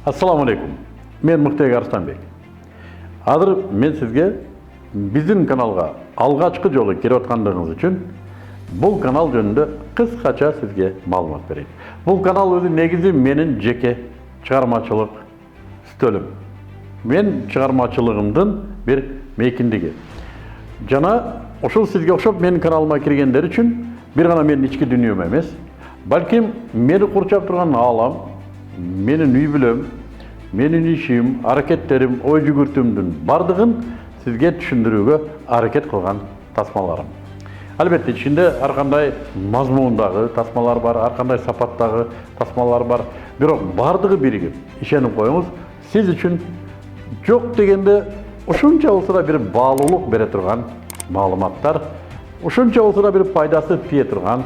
Assalamu alaikum. Мен Муктайгар Арстанбек. Азыр мен сизге биздин каналга алгачкы жолу келип аткандыгыңыз үчүн бул канал жөнүндө кыскача сизге маалымат берейин. Бул канал өзү негизи менин жеке чыгармачылык стөлүм. Мен чыгармачылыгымдын бир мейкиндиги. Жана ошол сизге окшоп менин каналыма киргендер үчүн бир гана менин ички дүйнөм эмес, балким мени курчап турган аалам, менин үй бүлөм, менин ишим, аракеттерим, ой жүгүртүмдүн бардыгын сизге түшүндүрүүгө аракет кылган тасмаларым. Албетте ичинде ар кандай мазмундагы тасмалар бар, ар кандай сапаттагы тасмалар бар. Бирок бардыгы биригип, ишенип коюңуз, сиз үчүн жок дегенде ушунча болсо да бир баалуулук бере турган маалыматтар, ушунча болсо да бир пайдасы тие турган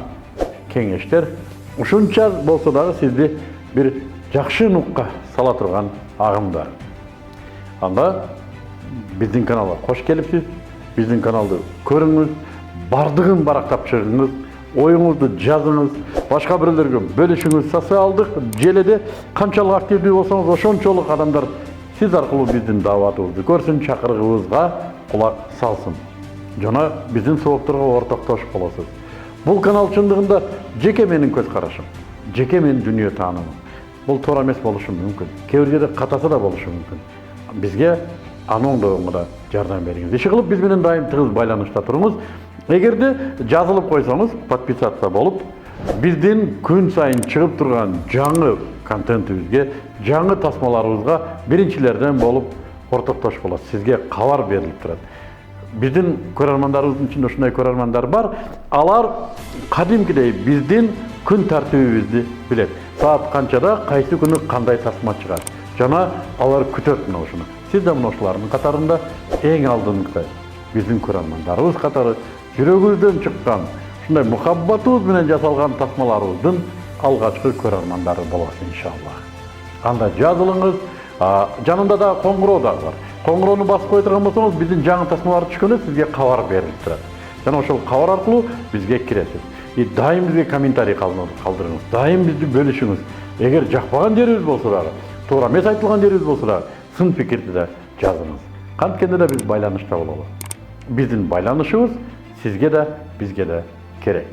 кеңештер, ушунча болсо дагы сизди бир жакшы нукка сала турган агымдар. Анда биздин каналга кош келипсиз, биздин каналды көрүңүз, бардыгын барактап чыгыңыз, оюңузду жазыңыз, башка бирлерге бөлүшүңүз. Социалдык желеде канчалык активдүү болсоңуз, ошончолук адамдар сиз аркылуу биздин дааватыбызды көрсүн, чакырыгыбызга кулак салсын. Жана биздин соопторго ортоктош болосуз. Бул канал чындыгында жеке менин көз карашым, жеке менин дүйнө таанымым. Бул туура эмес болушу мүмкүн. Кээ бир жерде катасы да болушу мүмкүн. Бизге аны оңдогонго да жардам бериңиз. Иши кылып биз менен дайым тыгыз байланышта туруңуз. Эгерде жазылып койсоңуз, подписаться болуп, биздин күн сайын чыгып турган жаңы контентибизге, жаңы тасмаларыбызга биринчилерден болуп ортоктош болосуз. Сизге кабар берилип турат. Биздин көрөрмандарыбыздын ичинде ушундай көрөрмандар бар. Алар кадимкидей биздин күн тартибибизди билет. Саат канчада, кайсы күнү кандай тасма чыгат. Жана алар күтөт мына ушуну. Сиз да мына ошолордун катарында эң алдыңкы биздин көрөрмандарыбыз катары жүрөгүбүздөн чыккан, ушундай мухаббатыбыз менен жасалган тасмаларыбыздын алгачкы көрөрмандары болосуз иншалла. Анда жазылыңыз, жанында да коңгуроо дагы бар. Коңгуроону басып кое турган болсоңуз, биздин жаңы тасмалар түшкөндө сизге кабар берилип турат. Жана ошол кабар аркылуу бизге киресиз. Дайым бизге комментарий калтырыңыз, дайым бизди бөлүшүңүз. Эгер жакпаган жерибиз болсо дагы, туура эмес айтылган жерибиз болсо дагы, сын пикирди да жазыңыз. Канткенде да биз байланышта бололу. Биздин байланышыбыз сизге да, бизге да керек.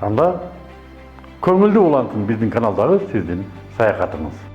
Анда көңүлдүү улантсын биздин каналдагы сиздин саякатыңыз.